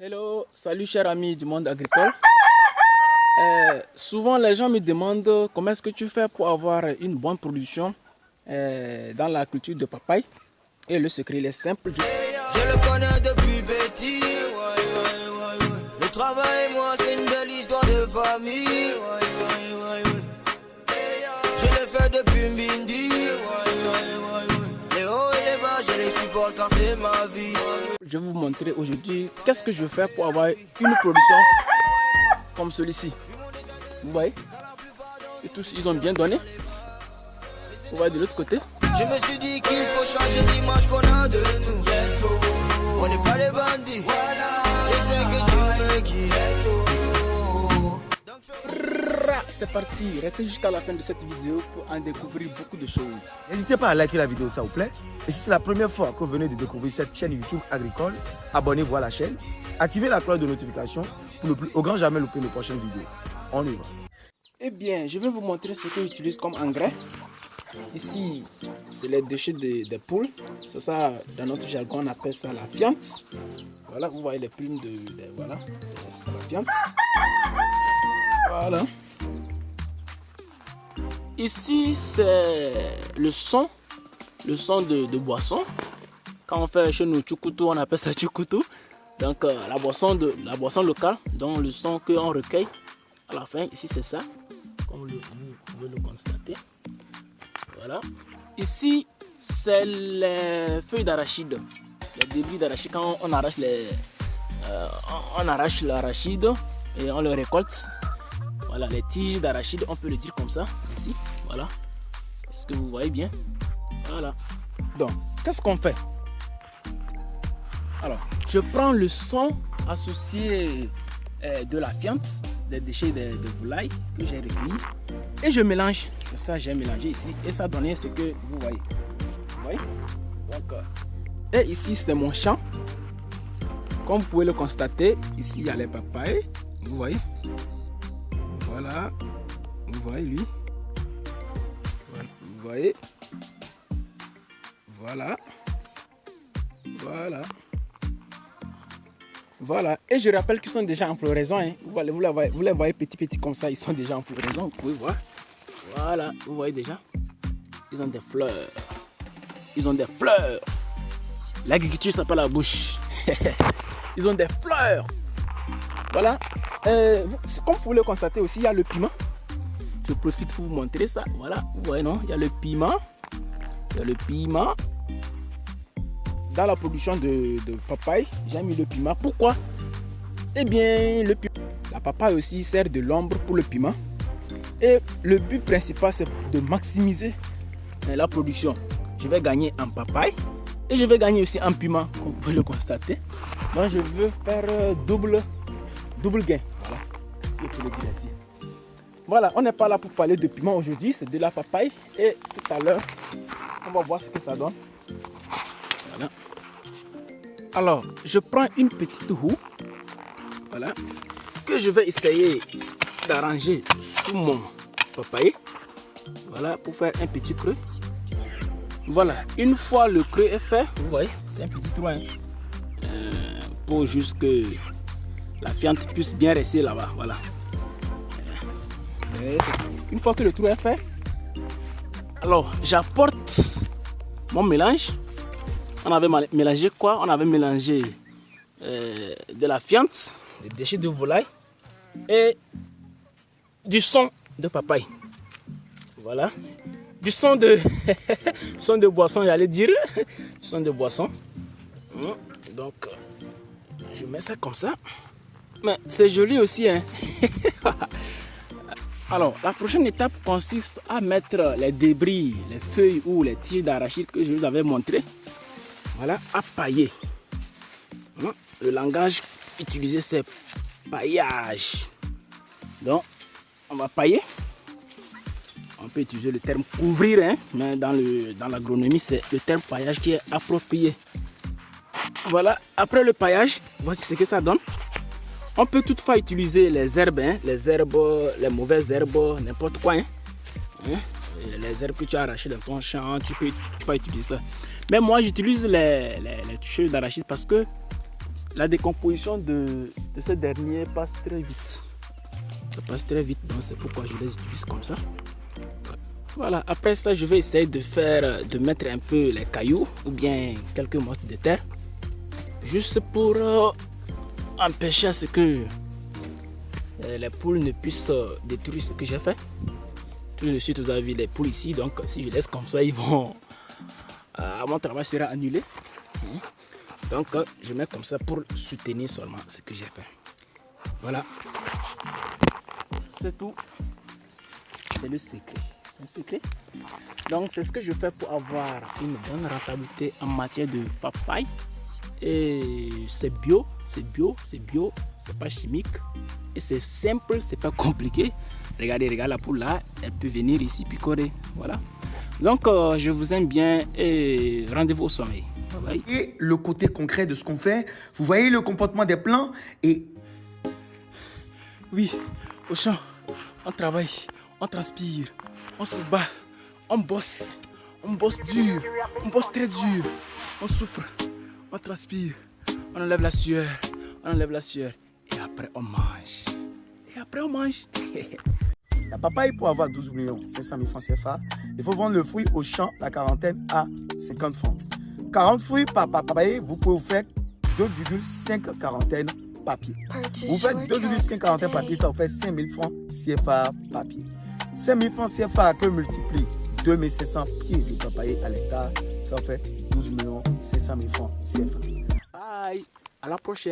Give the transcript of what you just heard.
Hello, salut chers amis du monde agricole. Souvent les gens me demandent comment est-ce que tu fais pour avoir une bonne production dans la culture de papaye. Et le secret il est simple. Je le connais depuis petit. Le travail et moi c'est une belle histoire de famille. Je l'ai fait depuis Mbindi. Les hauts et les bas je les supporte car c'est ma vie. Je vais vous montrer aujourd'hui qu'est-ce que je fais pour avoir une production comme celui-ci. Vous voyez? Et tous ils ont bien donné. Vous voyez de l'autre côté. Je me suis dit qu'il faut changer l'image qu'on a de nous. On n'est pas des bandits. Je sais que tu me quittes. C'est parti, restez jusqu'à la fin de cette vidéo pour en découvrir beaucoup de choses. N'hésitez pas à liker la vidéo, ça vous plaît. Et si c'est la première fois que vous venez de découvrir cette chaîne YouTube agricole, abonnez-vous à la chaîne, activez la cloche de notification pour ne plus au grand jamais louper nos prochaines vidéos. On y va. Eh bien, je vais vous montrer ce que j'utilise comme engrais. Ici, c'est les déchets des poules. C'est ça, dans notre jargon, on appelle ça la fiente. Voilà, vous voyez les plumes voilà, c'est la fiente. Voilà. Ici, c'est le son de boisson. Quand on fait chez nous tchoukoutou, on appelle ça tchoukoutou. Donc, la boisson locale, donc le son qu'on recueille à la fin. Ici, c'est ça, comme vous pouvez le constater. Voilà. Ici, c'est les feuilles d'arachide, les débris d'arachide. Quand on arrache l'arachide et on le récolte. Voilà, les tiges d'arachide, on peut le dire comme ça, ici. Voilà. Est-ce que vous voyez bien? Voilà. Donc, qu'est-ce qu'on fait? Alors, je prends le son associé de la fiente, des déchets de volaille que j'ai recueillis et je mélange. C'est ça, j'ai mélangé ici et ça donne ce que vous voyez. Vous voyez? Donc, et ici, c'est mon champ. Comme vous pouvez le constater, ici, il y a les papayes. Vous voyez? Voilà. Vous voyez lui? Voilà. Vous voyez? Voilà. Voilà. Voilà, et je rappelle qu'ils sont déjà en floraison. Hein. Vous les voyez petits comme ça, ils sont déjà en floraison. Vous pouvez voir. Voilà, vous voyez déjà. Ils ont des fleurs. Ils ont des fleurs. L'agriculture, ça pas la bouche. Ils ont des fleurs. Voilà. Comme vous pouvez le constater aussi, il y a le piment. Je profite pour vous montrer ça. Voilà, vous voyez, non? Il y a le piment. Il y a le piment. Dans la production de papaye, j'ai mis le piment. Pourquoi? Eh bien, la papaye aussi sert de l'ombre pour le piment. Et le but principal, c'est de maximiser la production. Je vais gagner en papaye et je vais gagner aussi en piment, comme vous pouvez le constater. Donc, je veux faire double gain. Voilà, je peux le dire ainsi. Voilà, on n'est pas là pour parler de piment aujourd'hui, c'est de la papaye. Et tout à l'heure, on va voir ce que ça donne. Voilà. Alors, je prends une petite roue, voilà, que je vais essayer d'arranger sous mon papaye, voilà, pour faire un petit creux. Voilà, une fois le creux est fait, vous voyez, c'est un petit trou, hein, pour juste que la fiente puisse bien rester là-bas, voilà. Une fois que le trou est fait, alors j'apporte mon mélange. On avait mélangé quoi? On avait mélangé de la fiente, des déchets de volaille et du son de papaye. Voilà. Du son de, son de boisson, j'allais dire. Du son de boisson. Donc, je mets ça comme ça. Mais c'est joli aussi, hein. Alors, la prochaine étape consiste à mettre les débris, les feuilles ou les tiges d'arachide que je vous avais montré. Voilà, à pailler. Le langage utilisé, c'est paillage. Donc, on va pailler. On peut utiliser le terme couvrir, hein, mais dans l'agronomie, c'est le terme paillage qui est approprié. Voilà, après le paillage, voici ce que ça donne. On peut toutefois utiliser les herbes, hein, les mauvaises herbes, n'importe quoi. Hein. Les herbes que tu as arrachées dans ton champ, tu peux pas utiliser ça. Mais moi, j'utilise les feuilles d'arachide parce que La décomposition de ce dernier passe très vite. Ça passe très vite, donc c'est pourquoi je les utilise comme ça. Voilà, après ça, je vais essayer de mettre un peu les cailloux ou bien quelques mottes de terre. Juste pour empêcher à ce que les poules ne puissent détruire ce que j'ai fait. Tout de suite, vous avez vu les poules ici, donc si je laisse comme ça, ils vont... mon travail sera annulé. Donc, je mets comme ça pour soutenir seulement ce que j'ai fait. Voilà. C'est tout. C'est le secret. C'est un secret. Donc, c'est ce que je fais pour avoir une bonne rentabilité en matière de papaye. Et c'est bio, c'est pas chimique. Et c'est simple, c'est pas compliqué. Regardez la poule là, elle peut venir ici picorer. Voilà. Donc, je vous aime bien et rendez-vous au sommeil. Bye bye. Et le côté concret de ce qu'on fait, vous voyez le comportement des plants et... Oui, au champ, on travaille, on transpire, on se bat, on bosse dur, on bosse très dur, on souffre, on transpire, on enlève la sueur, et après on mange. La papaye, pour avoir 12 500 000 francs CFA, il faut vendre le fruit au champ, la quarantaine, à 50 francs. 40 fruits par papaye, vous pouvez vous faire 2,5 quarantaines papier. Vous faites 2,5 quarantaines papier, ça vous fait 5 000 francs CFA papier. 5 000 francs CFA que multiplie 2 500 pieds de papaye à l'hectare, ça vous fait 12 500 000 francs CFA. Bye, à la prochaine.